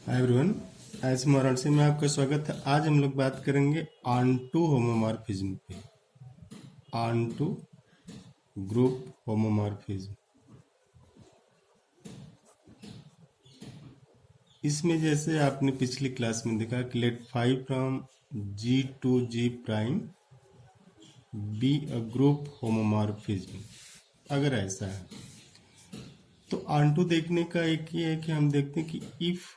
Hi everyone, आज वाराणसी में आपका स्वागत है। आज हम लोग बात करेंगे ऑनटू होमोमॉर्फिज्म पे। Onto group homomorphism. इसमें जैसे आपने पिछली क्लास में देखा कि let 5 from G to G prime be a group homomorphism. अगर ऐसा है तो ऑनटू देखने का एक ही है कि हम देखते हैं कि if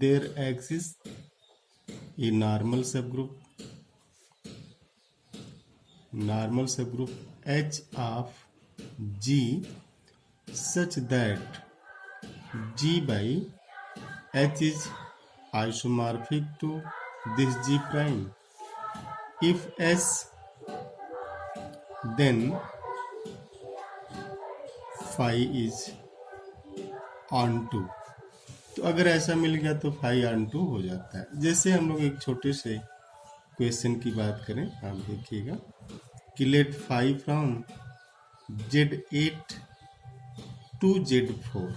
there exist a normal subgroup H of G such that G by H is isomorphic to this G prime. If S, then phi is onto. तो अगर ऐसा मिल गया तो फाई onto हो जाता है। जैसे हम लोग एक छोटे से क्वेश्चन की बात करें, आप देखिएगा कि let 5 from Z8 to Z4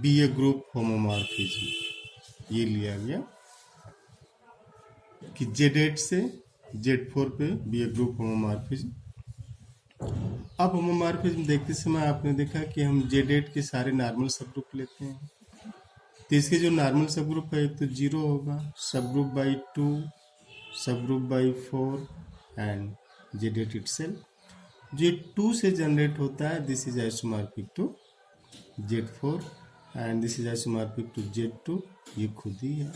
be a group homomorphism. ये लिया गया कि Z8 से Z4 पे बी ए ग्रुप होमोमॉर्फिज्म। अब होमोमॉर्फिज्म देखते समय आपने देखा कि हम Z8 के सारे नॉर्मल सब ग्रुप लेते हैं, तो इसके जो नॉर्मल सब ग्रुप है एक तो 0 होगा, सब ग्रुप बाई 2, सब group by 4 and Z8 itself. जो 2 से जनरेट होता है this is isomorphic to Z4 and this is isomorphic to Z2। ये खुद ही है।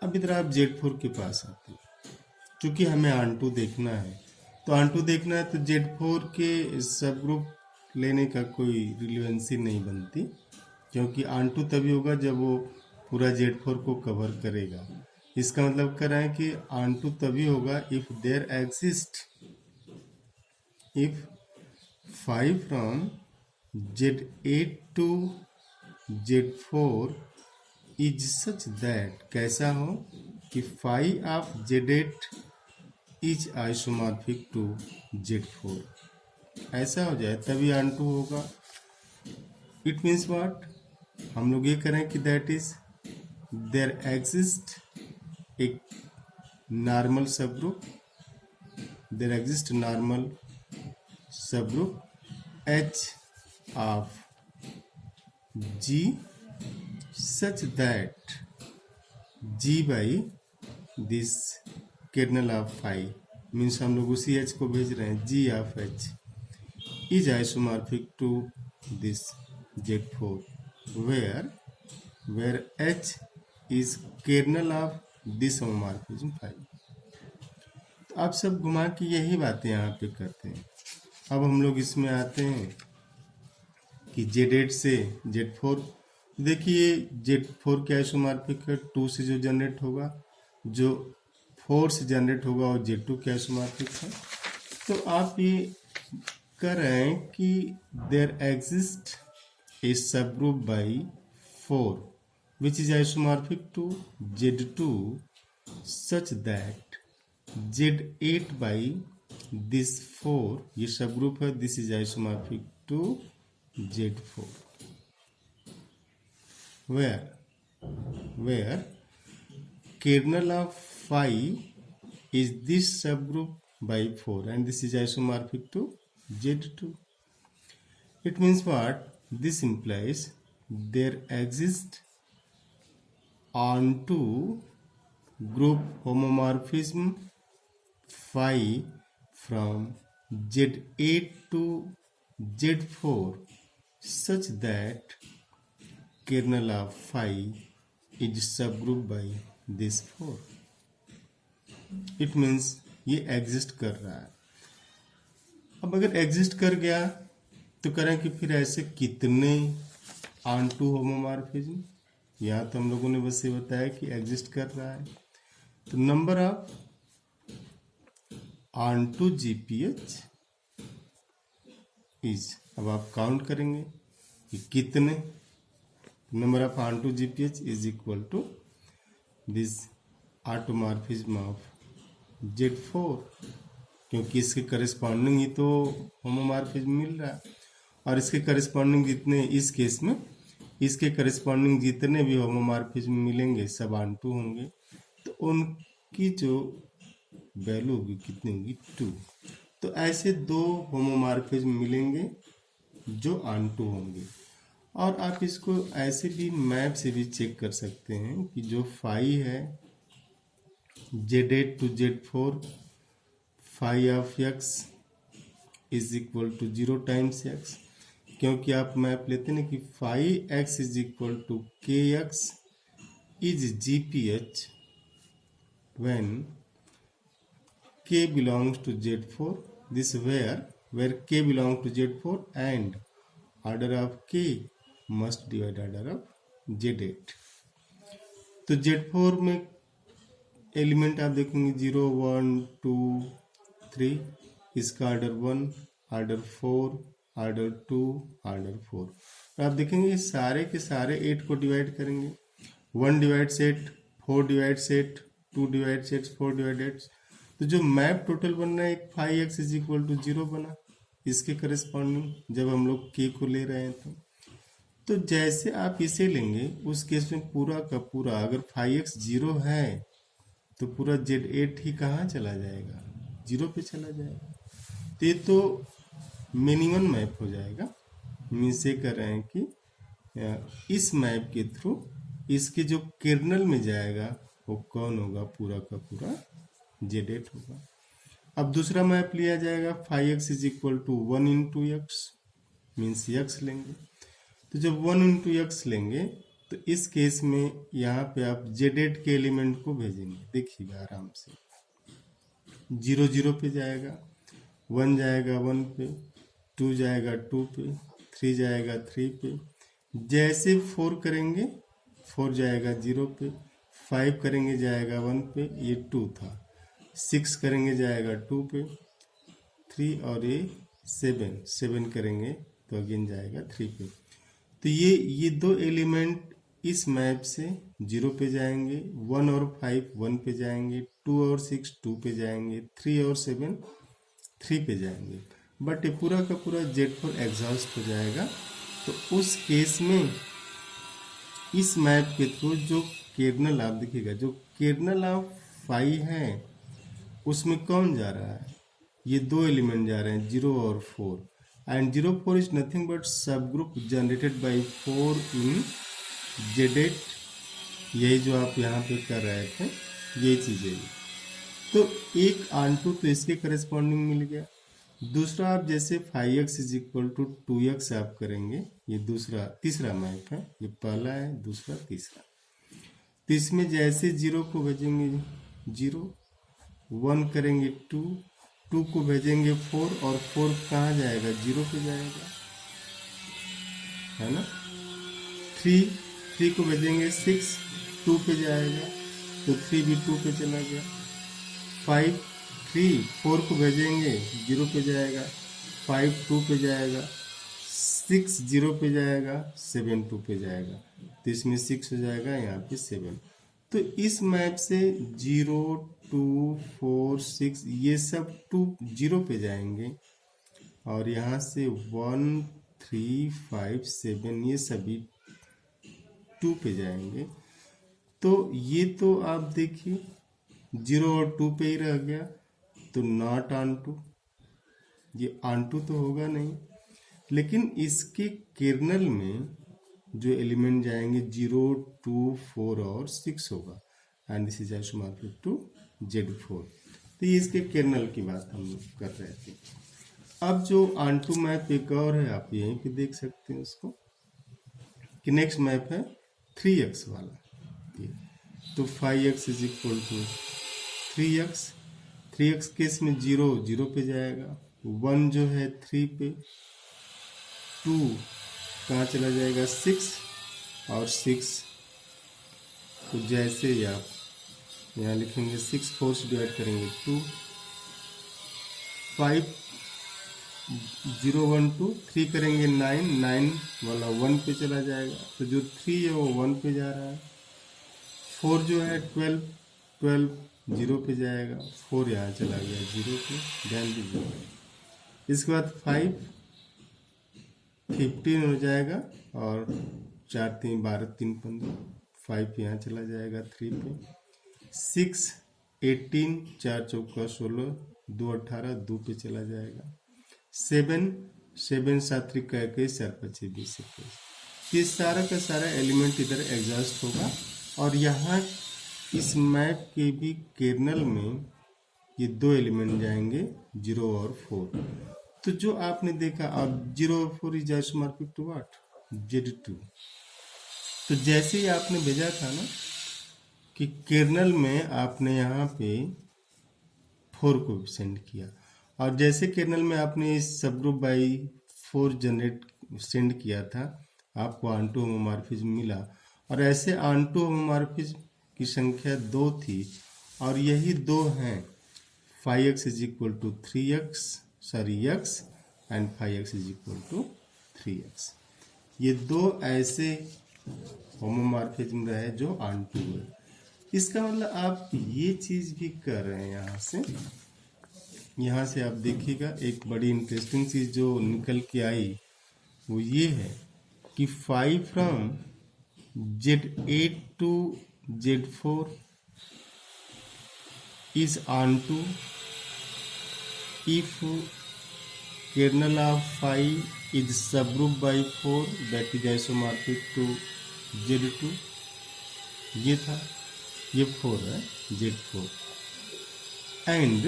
अब इधर आप Z4 के पास आते हैं, क्योंकि हमें ऑनटू देखना है। तो ऑनटू देखना है तो Z4 के सब ग्रुप लेने का कोई रिलेवेंसी नहीं बनती, क्योंकि ऑनटू तभी होगा जब वो पूरा Z4 को कवर करेगा। इसका मतलब कर रहे हैं कि ऑनटू तभी होगा if there exist, if 5 from Z8 to Z4 is such that, कैसा हो कि phi of Z8 is isomorphic to Z4। ऐसा हो जाए तभी ऑनटू होगा। इट मीन्स व्हाट, हम लोग ये करें कि दैट इज देयर एग्जिस्ट एक नॉर्मल सब group, there exist normal subgroup H of G such that G by this kernel of phi, means हम लोग उसी H को भेज रहे हैं, G of H is isomorphic to this Z4 where H is kernel of this homomorphism phi। तो आप सब घुमा के यही बातें यहाँ पे करते हैं। अब हम लोग इसमें आते हैं कि Z8 से Z4। देखिए Z4 क्या आइसोमॉर्फिक है, 2 से जो जनरेट होगा, जो 4 से जनरेट होगा और Z2 क्या आइसोमॉर्फिक है। तो आप ये कर रहे हैं कि there exist a subgroup by 4 which is isomorphic to Z2 such that Z8 by this 4, ये सब ग्रुप है, this is isomorphic to Z4 where kernel of phi is this subgroup by 4 and this is isomorphic to Z2. It means what? This implies there exists onto group homomorphism phi from Z8 to Z4 such that kernel of phi is subgroup by this 4. It means ये exist कर रहा है। अब अगर exist कर गया तो करें कि फिर ऐसे कितने ऑनटू होमोमॉर्फिज्म। यहाँ तो हम लोगों ने बस ये बताया कि एग्जिस्ट कर रहा है, तो number of onto GPH is, अब आप काउंट करेंगे कि कितने, number of onto GPH is equal to this automorphism of Z4, क्योंकि इसके करस्पॉन्डिंग ही तो होमोमॉर्फिज्म मिल रहा है, और इसके करस्पॉन्डिंग जितने इस केस में इसके करस्पॉन्डिंग जितने भी होमोमॉर्फिज्म मिलेंगे सब ऑनटू होंगे, तो उनकी जो वैल्यू होगी कितनी होगी 2। तो ऐसे दो होमोमॉर्फिज्म मिलेंगे जो ऑनटू होंगे। और आप इसको ऐसे भी मैप से भी चेक कर सकते हैं कि जो फाई है Z8 to Z4 phi of x is equal to 0 times x, क्योंकि आप मैप लेते हैं कि phi x is equal to K X is GPH when k belongs to Z4, this where k belongs to Z4 and order of k must divide order of Z8। तो Z4 में element आप देखेंगे 0 1 2 3, इसका order 1, order 4, order 2, order 4। तो आप देखेंगे ये सारे के सारे 8 को डिवाइड करेंगे, 1 डिवाइड्स 8, 4 डिवाइड्स 8, 2 डिवाइड्स 8, 4 डिवाइड 8। तो जो मैप टोटल बन रहा है एक 5x इज इक्वल टू 0 बना, इसके करस्पॉन्डिंग जब हम लोग k को ले रहे हैं तो जैसे आप इसे लेंगे उस केस में पूरा का पूरा अगर 5x 0 है तो पूरा Z8 ही कहाँ चला जाएगा, 0 पे चला जाएगा। तो ये तो मिनिमम मैप हो जाएगा। मीन्स ये कर रहे हैं कि इस मैप के थ्रू इसके जो कर्नल में जाएगा वो कौन होगा, पूरा का पूरा Z8 होगा। अब दूसरा मैप लिया जाएगा 5x is equal to 1 into x, means x लेंगे। तो जब 1 इंटू एक्स लेंगे तो इस केस में यहाँ पे आप Z8 के एलिमेंट को भेजेंगे, देखिएगा आराम से। 0 0 पे जाएगा, 1 जाएगा 1 पे, 2 जाएगा 2 पे, 3 जाएगा 3 पे। जैसे 4 करेंगे 4 जाएगा 0 पे, 5 करेंगे जाएगा 1 पे, ये 2 था। 6 करेंगे जाएगा 2 पे, 3 और ये 7 करेंगे तो अगेन जाएगा 3 पे। तो ये दो एलिमेंट इस मैप से 0 पे जाएंगे, 1 और 5 1 पे जाएंगे, 2 और 6 2 पे जाएंगे, 3 और 7 3 पे जाएंगे। बट ये पूरा का पूरा Z4 एग्जॉस्ट हो जाएगा। तो उस केस में इस मैप के थ्रू जो कर्नल आप देखिएगा, जो कर्नल ऑफ 5 है उसमें कौन जा रहा है, ये दो एलिमेंट जा रहे हैं 0 और 4। एंड 0 4 इज नथिंग बट सब group generated by 4 in Z8। यही जो आप यहाँ पे कर रहे थे ये चीज़ें। तो एक ऑनटू तो इसके करस्पॉन्डिंग मिल गया। दूसरा आप जैसे 5x is equal to 2x आप करेंगे, ये तीसरा मैप है, ये पहला है दूसरा तीसरा। तो इसमें जैसे 0 को भेजेंगे 0, 1 करेंगे 2, 2 को भेजेंगे 4 और 4 कहाँ जाएगा, 0 पे जाएगा, है ना। 3 को भेजेंगे 6, 2 पे जाएगा तो 3 भी 2 पे चला गया। 4 को भेजेंगे 0 पे जाएगा, 5 2 पे जाएगा, 6 0 पे जाएगा, 7 2 पे जाएगा। तो इसमें 6 हो जाएगा, यहाँ पे 7। तो इस मैप से 0 2 4 6 ये सब 2 0 पे जाएंगे और यहाँ से 1 3 5 7 ये सभी 2 पे जाएंगे। तो ये तो आप देखिए 0 और 2 पे ही रह गया, तो नॉट ऑनटू, ये ऑनटू तो होगा नहीं। लेकिन इसके कर्नल में जो एलिमेंट जाएंगे 0 2 4 और 6 होगा, and this is isomorphic to Z4। तो ये इसके कर्नल की बात हम कर रहे थे। अब जो ऑनटू मैप एक और है, आप यहीं पे देख सकते हैं उसको, कि नेक्स्ट मैप है 3x वाला। तो 5x is equal to 3x case में 0 0 पे जाएगा, 1 जो है 3 पे, 2 कहाँ चला जाएगा 6 और 6 तो जैसे ही आप यहाँ लिखेंगे 6 4 से डिवाइड करेंगे 2, 5 0 1 2 3 करेंगे 9 वाला 1 पे चला जाएगा, तो जो 3 है वो 1 पे जा रहा है। 4 जो है 12 0 पे जाएगा, 4 यहाँ चला गया 0 पे, ध्यान दीजिए। इसके बाद 5 15 हो जाएगा और 4 3 12 3 15, 5 यहाँ चला जाएगा 3 पे, 6 18, 4 चौका 16, 2 18, 2 पे चला जाएगा, 7 7 7 त्रिका 21, 4 5 20 21। ये सारा का सारा एलिमेंट इधर एग्जॉस्ट होगा और यहाँ इस मैप के भी कर्नल में ये दो एलिमेंट जाएंगे 0 और 4। तो जो आपने देखा अब 0 और 4 is isomorphic to what, Z2। तो जैसे ही आपने भेजा था ना कि कर्नल में आपने यहाँ पे 4 को सेंड किया और जैसे कर्नल में आपने इस सब ग्रुप बाई 4 जनरेट सेंड किया था, आपको ऑनटू होमोमॉर्फिज्म मिला और ऐसे ऑनटू होमोमॉर्फिज्म की संख्या 2 थी और यही 2 हैं 5x is equal to 3x x and 5x is equal to 3x। ये 2 ऐसे होमोमॉर्फिज्म रहे जो ऑनटू है। इसका मतलब आप ये चीज भी कर रहे हैं यहाँ से आप देखिएगा एक बड़ी इंटरेस्टिंग चीज जो निकल के आई वो ये है कि 5 from Z8 to Z4 is onto if kernel of 5 is subgroup by 4 that is isomorphic to Z2। ये था, ये 4 है Z4 and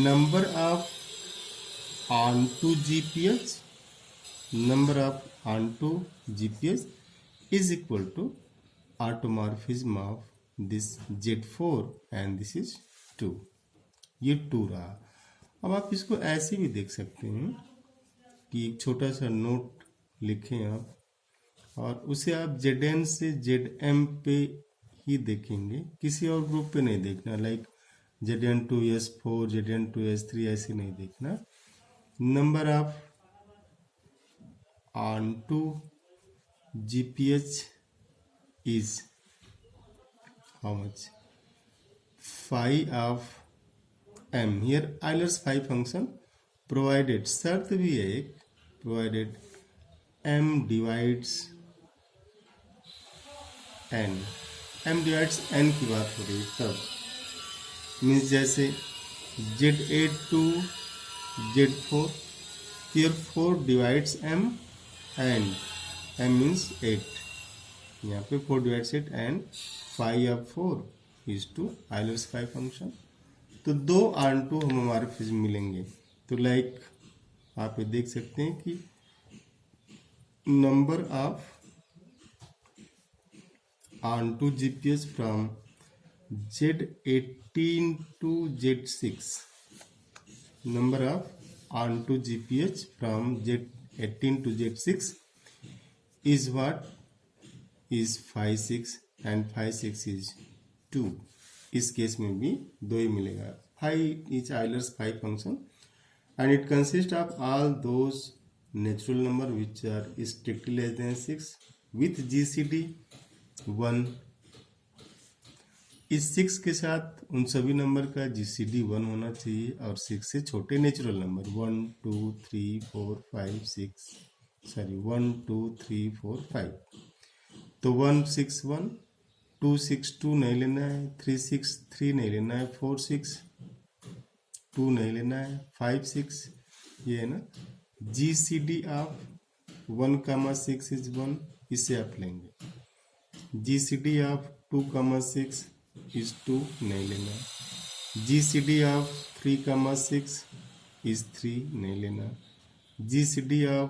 number of onto GPH, number of onto GPS is equal to automorphism of this Z4 and this is 2। ये 2 रहा। अब आप इसको ऐसे भी देख सकते हैं कि एक छोटा सा नोट लिखें आप और उसे आप Zn से Zm पे ही देखेंगे, किसी और ग्रुप पे नहीं देखना, लाइक Zn2S4 Zn2S3 ऐसे नहीं देखना। Number of onto GPH is how much? Phi of m। Here Euler's phi function provided, शर्त भी है एक, provided m divides n, m divides n की बात हो रही है तब मीन्स जैसे Z8 to Z4, here 4 divides m and m means 8, यहाँ पे 4 divides 8 and phi of 4 is to Euler's phi function। तो 2 onto होमोमॉर्फिज्म मिलेंगे। तो लाइक आप ये देख सकते हैं कि number of onto GPS from Z18 to Z6, number of onto GPH from Z18 to Z6 is what? Is 5 6 and 5 6 is 2। इस केस में भी 2 ही मिलेगा। Phi is Euler's phi function and it consists of all those natural number which are strictly less than 6 with GCD 1। इस 6 के साथ उन सभी number का GCD 1 होना चाहिए और 6 से छोटे नेचुरल नंबर 1 2 3 4 5 6 सॉरी 1 2 3 4 5। तो 1 6 1, 2 6 2 नहीं लेना है, 3 6 3 नहीं लेना है, 4 6 2 नहीं लेना है, 5 6 ये है ना। GCD ऑफ 1, 6 इज 1, इसे आप लेंगे। GCD ऑफ 2, 6 इज 2 नहीं लेना। GCD ऑफ 3, 6 इज 3 नहीं लेना। GCD ऑफ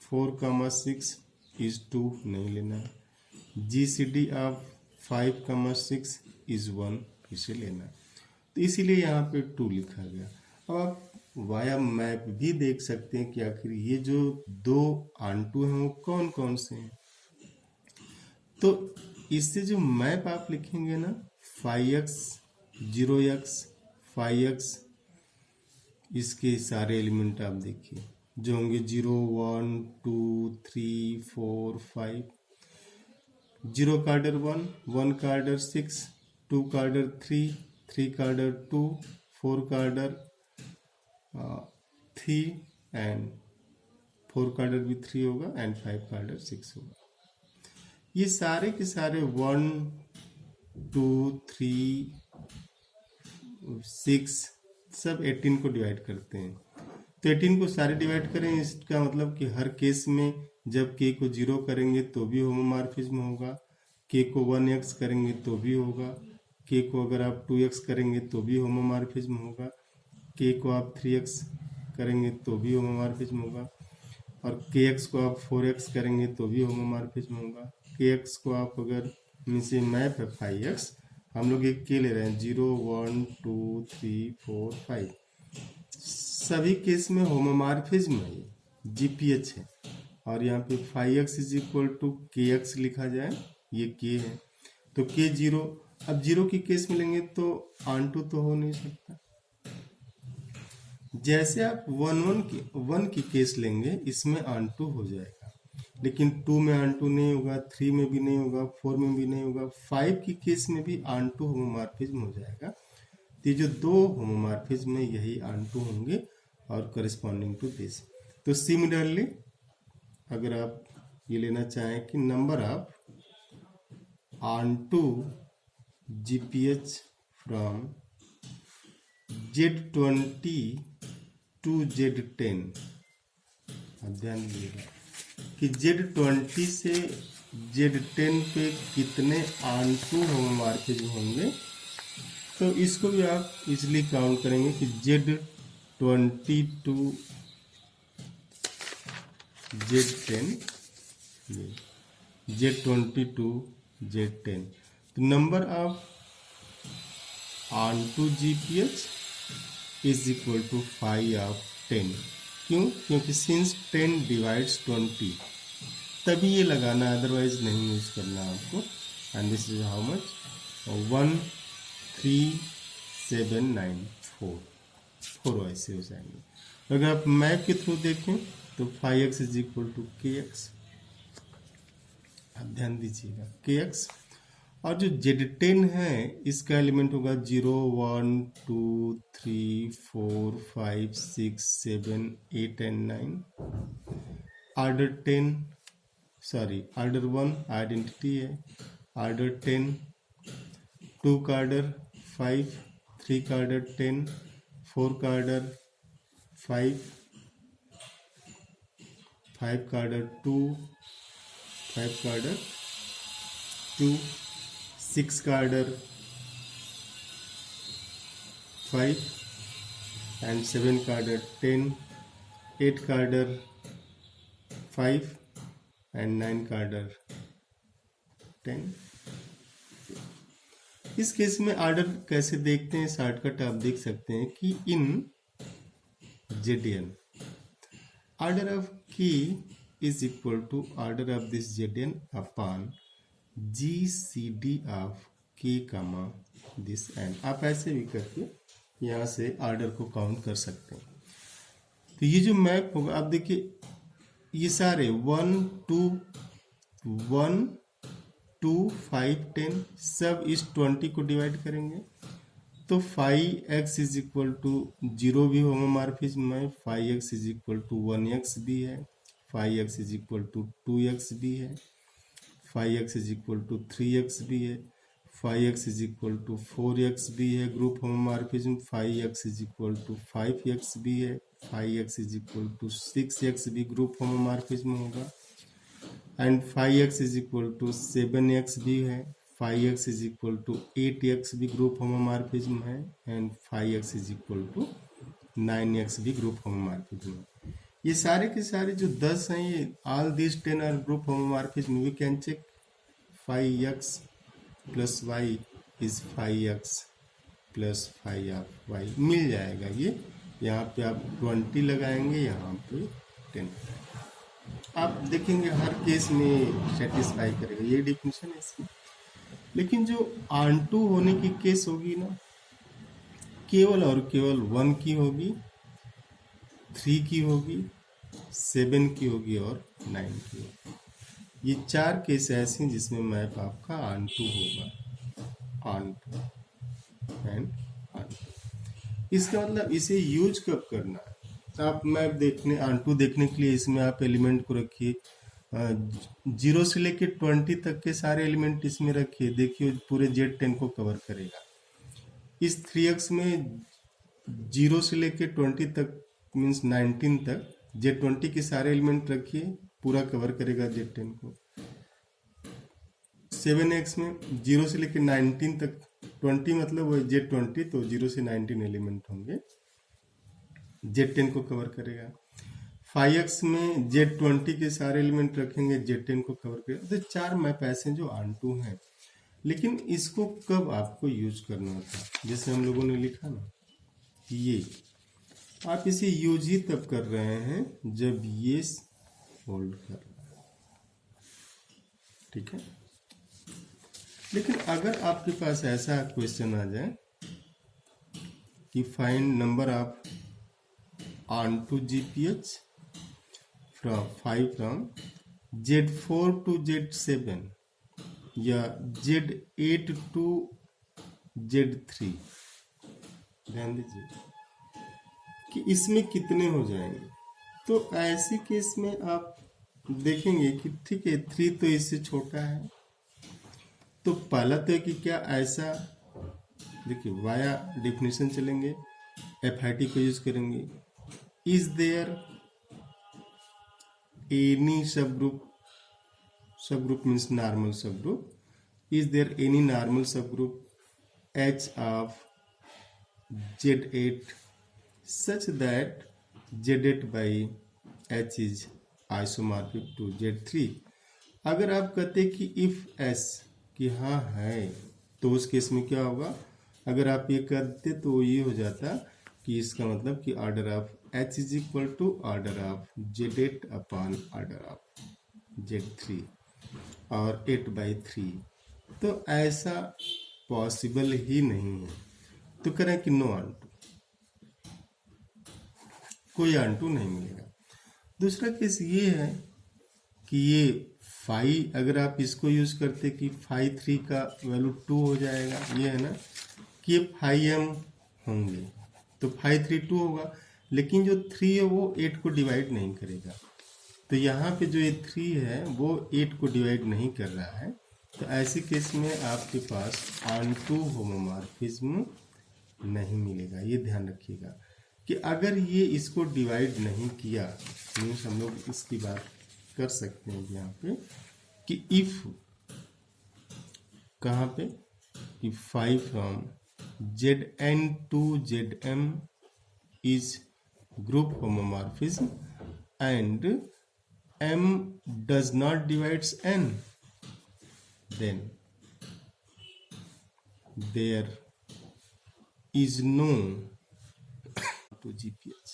4, 6 इज 2 नहीं लेना। GCD ऑफ 5, 6 इज 1 इसे लेना। तो इसीलिए यहाँ पे 2 लिखा गया। अब आप वाया मैप भी देख सकते हैं कि आखिर ये जो 2 onto हैं वो कौन कौन से हैं। तो इससे जो मैप आप लिखेंगे ना 5x 0x 5x, इसके सारे एलिमेंट आप देखिए जो होंगे 0 1 2 3 4 5। 0 का ऑर्डर 1, 1 का ऑर्डर 6, 2 का ऑर्डर 3, 3 का ऑर्डर 2, 4 का ऑर्डर 3 एंड 4 का ऑर्डर भी 3 होगा एंड 5 का ऑर्डर 6 होगा। ये सारे के सारे 1 2 3 6 सब 18 को डिवाइड करते हैं। तो 18 को सारे डिवाइड करें, इसका मतलब कि हर केस में जब k को 0 करेंगे तो भी होमोमॉर्फिज्म होगा, k को 1x करेंगे तो भी होगा, k को अगर आप 2x करेंगे तो भी होमोमॉर्फिज्म होगा, k को आप 3x करेंगे तो भी होमोमॉर्फिज्म होगा, और kx को आप 4x करेंगे तो भी होमोमॉर्फिज्म होगा। kx को आप अगर नीचे मैप है 5x, हम लोग एक k ले रहे हैं 0 1 2 3 4 5, सभी केस में होमोमॉर्फिज्म है, ये GPH है। और यहाँ पे 5x is equal to kx लिखा जाए, ये k है तो k 0। अब 0 की केस में लेंगे तो ऑन टू तो हो नहीं सकता। जैसे आप 1 की केस लेंगे इसमें ऑन टू हो जाएगा, लेकिन 2 में ऑन टू नहीं होगा, 3 में भी नहीं होगा, 4 में भी नहीं होगा, 5 की केस में भी ऑन टू होमोमॉर्फिज्म हो जाएगा। तो ये जो दो होमोमॉर्फिज्म है यही ऑन टू होंगे और करस्पॉन्डिंग टू दिस। तो सिमिलरली अगर आप ये लेना चाहें कि number of onto GPH from Z20 to Z10, अब ध्यान दीजिएगा कि Z20 से Z10 पे कितने ऑन टू होमोमॉर्फिज्म होंगे। तो इसको भी आप इजीली काउंट करेंगे कि Z20 to Z10, Z20 to Z10, तो number of onto GPH is equal to 5 of 10। क्यों? क्योंकि सिंस 10 डिवाइड्स 20, तभी ये लगाना, अदरवाइज नहीं यूज करना आपको। And this is how much 1 3 7 9 4 ऐसे हो जाएंगे। अगर आप मैप के थ्रू देखें तो 5x is equal to kx, आप ध्यान दीजिएगा kx। और जो Z10 है इसका एलिमेंट होगा 0 1 2 3 4 5 6 7 8 and 9। Order 10, sorry order 1 identity है, ऑर्डर 10, 2 का ऑर्डर 5, 3 का ऑर्डर 10, 4 का ऑर्डर 5, 5 का ऑर्डर 2, 5 का ऑर्डर 2, 6 का ऑर्डर 5 एंड 7 का ऑर्डर 10, 8 का ऑर्डर 5 एंड 9 का ऑर्डर 10। इस केस में ऑर्डर कैसे देखते हैं, शॉर्टकट आप देख सकते हैं कि इन ZN order of key is equal to order of this ZN upon GCD of K comma this n। आप ऐसे भी करके यहाँ से ऑर्डर को काउंट कर सकते हैं। तो ये जो मैप होगा, आप देखिए ये सारे 1 2 1 2 5 10 सब इस 20 को डिवाइड करेंगे। तो 5x इज इक्वल टू 0 भी होमोमॉर्फिज्म है, 5x is equal to 1x भी है, 5x is equal to 2x भी है, 5x is equal to 3x भी है, 5x is equal to 4x भी है group homomorphism, 5x is equal to 5x भी है, 5x is equal to 6x भी ग्रुप होमोमॉर्फिज्म होगा, and 5x is equal to 7x भी है, 5x is equal to 8x भी ग्रुप होमोमॉर्फिज्म है, and 5x is equal to 9x भी group homomorphism है। ये सारे के सारे जो 10 हैं, ये all this 10 are group homomorphism. We can check 5x plus y is 5x plus 5y, मिल जाएगा ये। यहाँ पे आप 20 लगाएंगे, यहाँ पे 10, आप देखेंगे हर केस में सेटिस्फाई करेगा, ये डिफिनेशन है इसकी। लेकिन जो ऑन टू होने की केस होगी ना, केवल और केवल 1 की होगी, 3 की होगी, 7 की होगी और 9 की होगी। ये 4 केस ऐसे हैं जिसमें मैप आपका ऑन टू होगा, onto and onto. इसका मतलब इसे यूज कब करना है, आप मैप देखने ऑन टू देखने के लिए इसमें आप एलिमेंट को रखिए जीरो से लेके 20 तक के सारे एलिमेंट इसमें रखिए, देखिए पूरे Z10 को कवर करेगा। इस 3x में जीरो से लेके 20 तक मीन्स 19 तक Z20 के सारे एलिमेंट रखिए, पूरा कवर करेगा Z10 को। 7x में जीरो से लेके 19 तक, 20 मतलब वो Z20, तो जीरो से 19 एलिमेंट होंगे, Z10 को कवर करेगा। 5x में Z20 के सारे एलिमेंट रखेंगे, Z10 को कवर करेगा। तो 4 मैप ऐसे जो ऑनटू हैं, लेकिन इसको कब आपको यूज करना था, जैसे हम लोगों ने लिखा ना, ये आप इसे यूज ही तब कर रहे हैं जब ये होल्ड कर रहा है, ठीक है। लेकिन अगर आपके पास ऐसा क्वेश्चन आ जाए कि find number of onto GPH from Z4 to Z7 या Z8 to Z3, ध्यान दीजिए कि इसमें कितने हो जाएंगे। तो ऐसे केस में आप देखेंगे कि ठीक है 3 तो इससे छोटा है, तो पहला तो है कि क्या ऐसा, देखिए वाया डेफिनेशन चलेंगे, FIT को यूज करेंगे। Is there any subgroup means normal subgroup, is there any normal subgroup H of Z8 such that Z8 by H is isomorphic to Z3। अगर आप कहते कि if S कि हाँ है, तो उस केस में क्या होगा, अगर आप ये करते तो ये हो जाता कि इसका मतलब कि order of H is equal to order of Z8 upon order of Z3 और 8/3। तो ऐसा पॉसिबल ही नहीं है, तो करें कि नो ऑनटू, कोई ऑनटू नहीं मिलेगा। दूसरा केस ये है कि ये फाई, अगर आप इसको यूज करते कि फाई 3 का वैल्यू 2 हो जाएगा, ये है ना कि ये फाई m होंगे, तो फाई 3 2 होगा, लेकिन जो 3 है वो 8 को डिवाइड नहीं करेगा। तो यहाँ पे जो ये 3 है वो 8 को डिवाइड नहीं कर रहा है, तो ऐसे केस में आपके पास ऑनटू होमोमॉर्फिज्म नहीं मिलेगा। ये ध्यान रखिएगा कि अगर ये इसको डिवाइड नहीं किया, मीन्स हम लोग इसकी बात कर सकते हैं यहाँ पे कि इफ, कहाँ पे कि 5 from Zn to Zm is group homomorphism and M does not divides N, then there is no to GPH।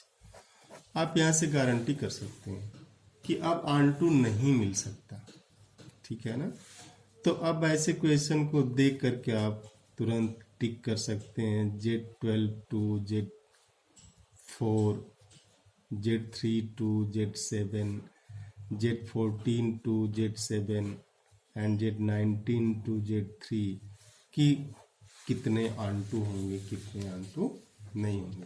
आप यहाँ से गारंटी कर सकते हैं कि अब ऑनटू नहीं मिल सकता, ठीक है ना। तो अब ऐसे क्वेश्चन को देख करके आप तुरंत टिक कर सकते हैं Z12 to Z4, Z3 to Z7, Z14 to Z7 and Z19 to Z3 कि कितने ऑनटू होंगे, कितने ऑनटू नहीं होंगे।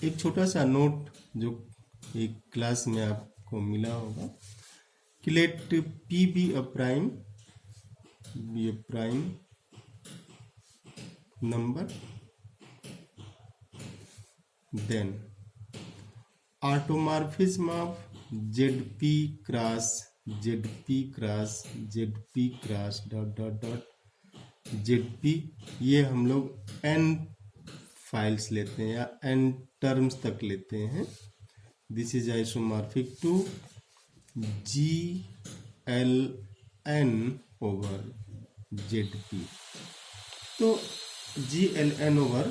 एक छोटा सा नोट जो एक क्लास में आपको मिला होगा कि let P be a prime number, then automorphism of ZP cross dot ZP। ये हम लोग n फाइल्स लेते हैं या n टर्म्स तक लेते हैं। This is isomorphic to GLN over ZP। तो GLN ओवर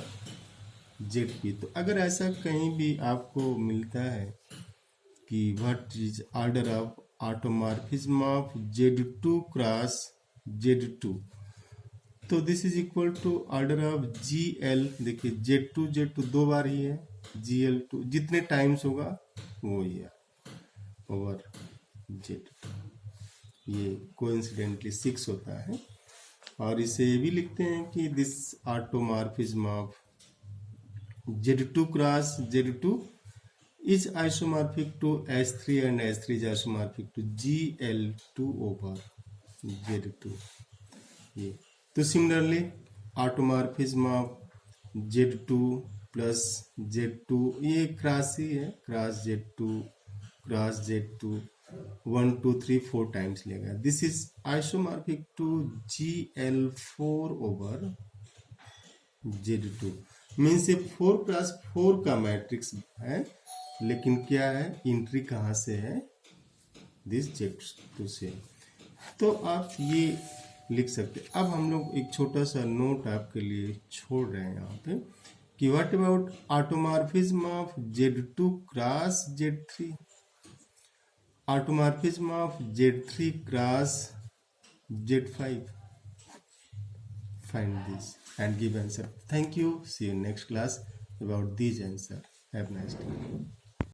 ZP, तो अगर ऐसा कहीं भी आपको मिलता है कि what is order of automorphism of Z2 cross Z2, तो this is equal to order of GL, देखिए Z2 दो बार ही है, GL2 जितने टाइम्स होगा वो ही है ओवर Z2। ये कोइंसिडेंटली 6 होता है। और इसे ये भी लिखते हैं कि this automorphism of Z2 cross Z2 is isomorphic to H3 and H3 is isomorphic to Gl2 over Z2. ये तो similarly automorphism of Z2 plus Z2 ये क्रॉस ही है, क्रॉस Z2 1 2 3 4 टाइम्स लेगा. This is isomorphic to Gl4 over Z2 means ये 4 cross 4 का matrix है, लेकिन क्या है, एंट्री कहाँ से है, दिस Z2 से. तो आप ये लिख सकते. अब हम लोग एक छोटा सा नोट आपके लिए छोड़ रहे हैं यहाँ पे कि what about automorphism of Z2 cross Z3, automorphism of Z3 cross Z5. Find this and give answer. Thank you. See you next class about these answer. Have a nice day.